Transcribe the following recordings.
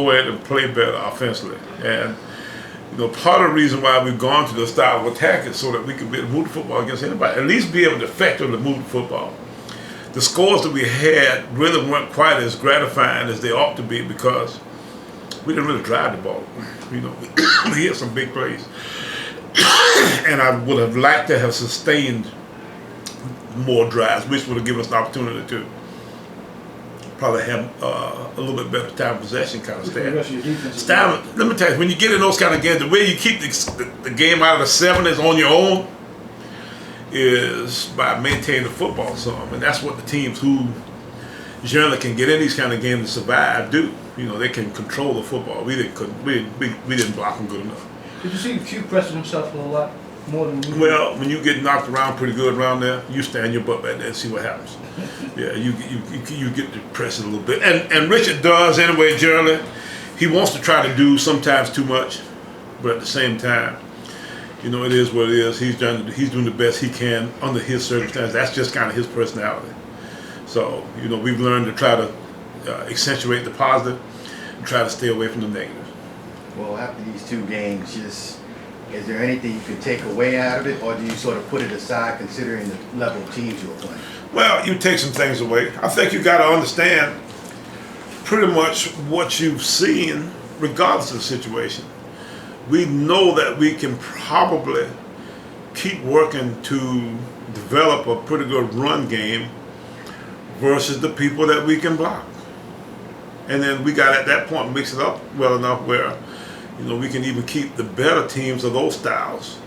go ahead and play better offensively. And part of the reason why we've gone to the style of attack is so that we can be able to move the football against anybody, at least be able to effectively move the football. The scores that we had really weren't quite as gratifying as they ought to be because we didn't really drive the ball. We hit some big plays. And I would have liked to have sustained more drives, which would have given us an opportunity to probably have a little bit better time possession kind of style. Let me tell you, when you get in those kind of games, the way you keep the game out of the 70s on your own is by maintaining the football some, and that's what the teams who generally can get in these kind of games and survive do. They can control the football. We didn't block them good enough. Did you see Q pressing himself a lot more than you? Well, when you get knocked around pretty good around there, you stand your butt back there and see what happens. Yeah, you get to press it a little bit, and Richard does anyway. Generally, he wants to try to do sometimes too much, but at the same time, it is what it is. He's doing the best he can under his circumstances. That's just kind of his personality. So we've learned to try to accentuate the positive and try to stay away from the negative. Well, after these two games, is there anything you can take away out of it, or do you sort of put it aside considering the level of teams you're playing? Well, you take some things away. I think you got to understand pretty much what you've seen, regardless of the situation. We know that we can probably keep working to develop a pretty good run game versus the people that we can block. And then we got at that point mix it up well enough where we can even keep the better teams of those styles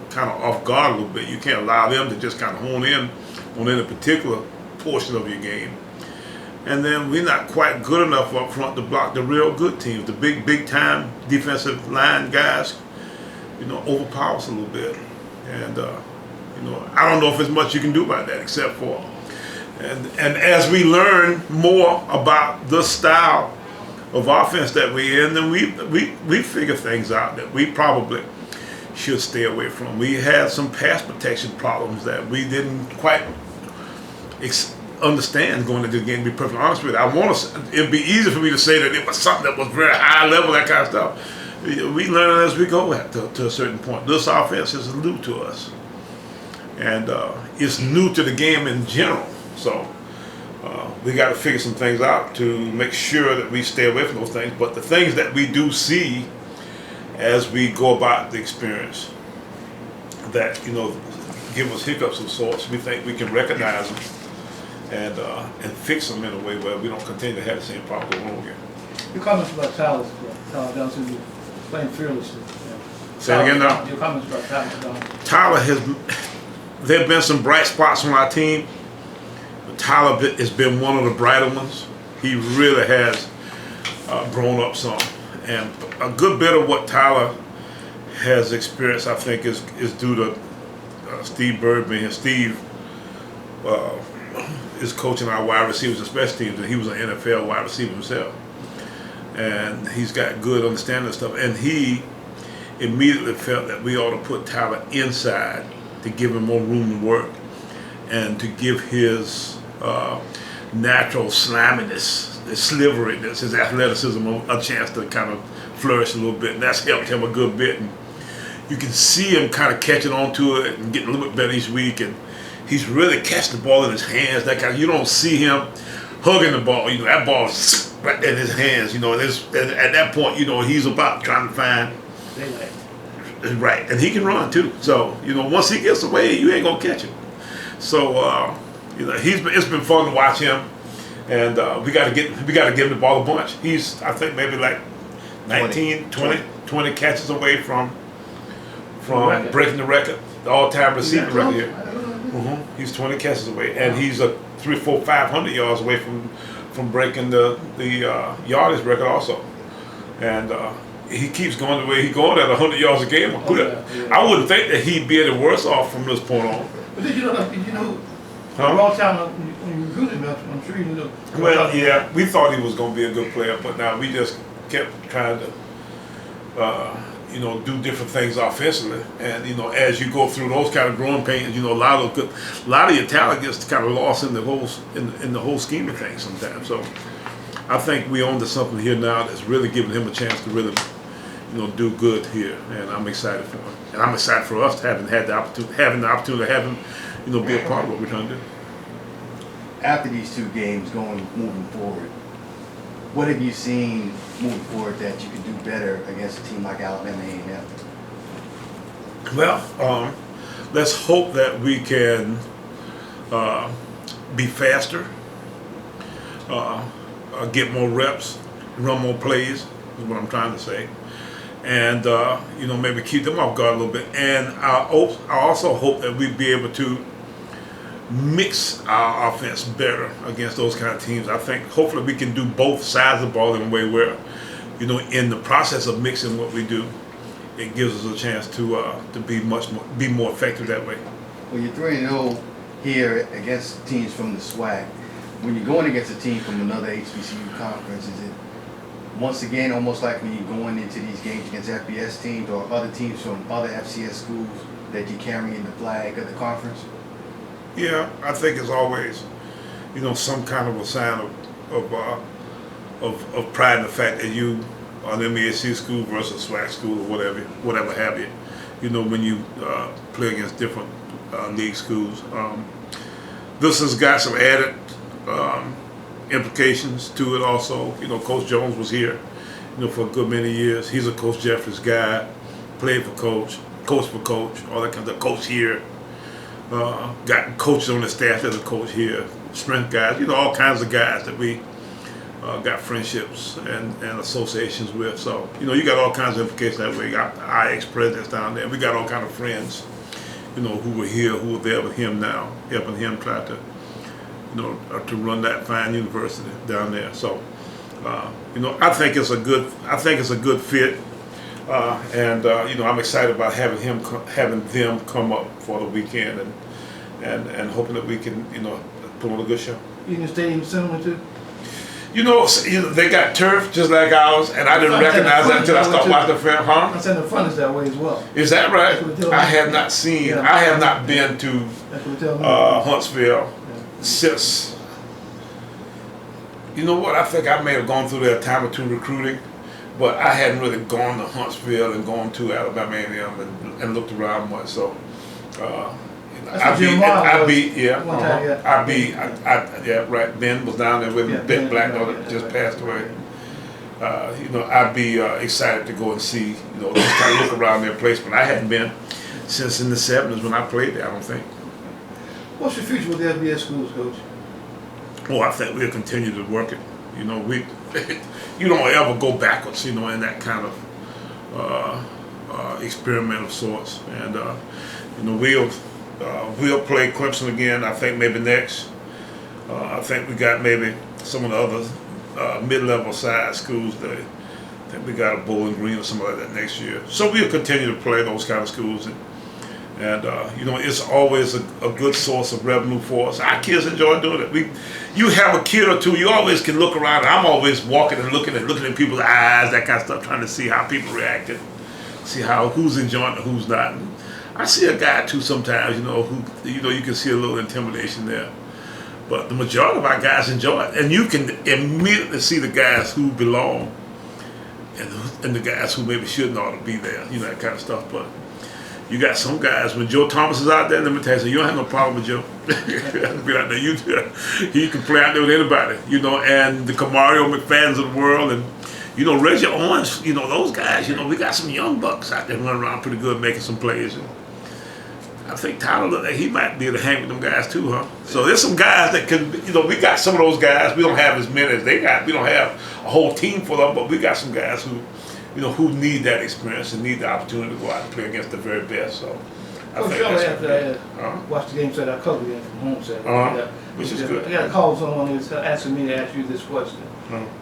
kind of off guard a little bit. You can't allow them to just kind of hone in on any particular portion of your game. And then we're not quite good enough up front to block the real good teams. The big time defensive line guys, overpower us a little bit. And I don't know if there's much you can do about that except for. And as we learn more about the style of offense that we're in, then we figure things out that we probably should stay away from. We had some pass protection problems that we didn't quite understand going into the game, to be perfectly honest with you. It'd be easy for me to say that it was something that was very high level, that kind of stuff. We learn it as we go to a certain point. This offense is new to us. And it's new to the game in general. So we got to figure some things out to make sure that we stay away from those things. But the things that we do see as we go about the experience that give us hiccups of sorts, we think we can recognize them and fix them in a way where we don't continue to have the same problem over again. Your comments about Tyler Johnson playing fearlessly. Say it again now. Your comments about Tyler Johnson. Tyler there have been some bright spots on our team. But Tyler has been one of the brighter ones. He really has grown up some. And a good bit of what Tyler has experienced, I think, is due to Steve Birdman. Steve is coaching our wide receivers and special teams, and he was an NFL wide receiver himself. And he's got good understanding of stuff. And he immediately felt that we ought to put Tyler inside to give him more room to work and to give his natural sliminess, his sliveriness, his athleticism a chance to kind of flourish a little bit. And that's helped him a good bit. And you can see him kind of catching on to it and getting a little bit better each week. And he's really catching the ball in his hands. You don't see him hugging the ball. That ball is right there in his hands. And at that point, he's about trying to find. Right, and he can run too. So once he gets away, you ain't gonna catch him. So it's been fun to watch him, and we got to give him the ball a bunch. He's, I think, maybe like 19, 20 catches away from breaking the record, the all-time receiver right here. He's 20 catches away, and he's 300, 400, 500 yards away from breaking the yardage record also. And he keeps going the way he's going at 100 yards a game. I wouldn't think that he'd be any worse off from this point on. But did a long time when you recruited him, I'm sure you knew. Well, yeah, we thought he was going to be a good player, but now we just kept trying to, do different things offensively. And as you go through those kind of growing pains, a lot of your talent gets kind of lost in the whole scheme of things sometimes. So I think we own to something here now that's really giving him a chance to really, do good here, and I'm excited for him. And I'm excited for us having the opportunity to have him, be a part of what we're trying to do. After these two games moving forward, what have you seen moving forward that you can do better against a team like Alabama A&M? Well, let's hope that we can be faster, get more reps, run more plays, is what I'm trying to say. And, maybe keep them off guard a little bit. And I also hope that we'd be able to mix our offense better against those kind of teams. I think hopefully we can do both sides of the ball in a way where, in the process of mixing what we do, it gives us a chance to be more effective that way. Well, you're 3-0 here against teams from the SWAC. When you're going against a team from another HBCU conference, is it once again almost like when you're going into these games against FBS teams or other teams from other FCS schools that you're carrying the flag of the conference? Yeah, I think it's always, some kind of a sign of pride in the fact that you are an MEAC school versus SWAC school or whatever have you. When you play against different league schools. This has got some added implications to it also. Coach Jones was here, for a good many years. He's a Coach Jeffries guy, played for coach for coach, all that kind of coach here. Got coaches on the staff that are coach here, strength guys, all kinds of guys that we got friendships and associations with. So, you got all kinds of implications that way. Got our ex-presidents down there. We got all kinds of friends, who were here, who are there with him now, helping him try to, to run that fine university down there. So, I think it's a good fit. And I'm excited about having them come up for the weekend and hoping that we can, put on a good show. You can stay in similar too? They got turf just like ours, and I didn't recognize that until I started watching the film. Huh? I'm saying the front is that way as well. Is that right? I have not seen. Yeah. I have not been to Huntsville since. You know what? I think I may have gone through there a time or two recruiting, but I hadn't really gone to Huntsville and gone to Alabama A&M and looked around much. So. Right. Ben was down there with me. Ben Blacknell just passed away. I'd be excited to go and see, just kind of look around their place. But I hadn't been since in the 70s when I played there, I don't think. What's your future with the FBS schools, Coach? Well, I think we'll continue to work it. You don't ever go backwards, in that kind of experiment of sorts. And, we'll play Clemson again, I think maybe next. I think we got maybe some of the other mid-level size schools that I think we got a Bowling Green or something like that next year. So we'll continue to play those kind of schools. And it's always a good source of revenue for us. Our kids enjoy doing it. You have a kid or two, you always can look around. I'm always walking and looking in people's eyes, that kind of stuff, trying to see how people react and see who's enjoying it, who's not. And I see a guy too sometimes, who you can see a little intimidation there. But the majority of our guys enjoy it. And you can immediately see the guys who belong and the guys who maybe shouldn't ought to be there, that kind of stuff. But you got some guys, when Joe Thomas is out there, let me tell you, you don't have no problem with Joe. Be out there, he can play out there with anybody, and the Camario McFadden's of the world, and Reggie Owens, those guys, we got some young bucks out there running around pretty good making some plays. And I think Tyler, he might be able to hang with them guys too, huh? So there's some guys that can, we got some of those guys. We don't have as many as they got. We don't have a whole team for them, but we got some guys who, who need that experience and need the opportunity to go out and play against the very best. So I think that's watch the game set. I covered it from home set. Which is good. I got a call from someone who's asking me to ask you this question.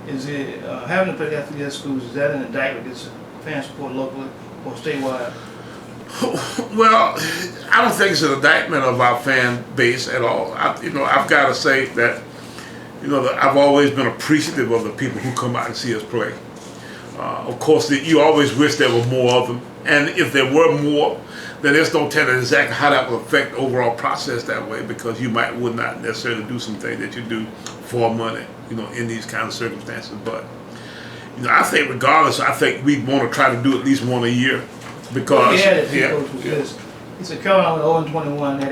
Is it having to play FBS schools? Is that an indictment against fan support locally or statewide? Well, I don't think it's an indictment of our fan base at all. I've got to say that, I've always been appreciative of the people who come out and see us play. Of course, you always wish there were more of them, and if there were more, then there's no telling exactly how that will affect the overall process that way, because you would not necessarily do some things that you do for money, you know, in these kind of circumstances. But you know, I think regardless, I think we want to try to do at least one a year because Coach was this. He said Carolina went 0-21.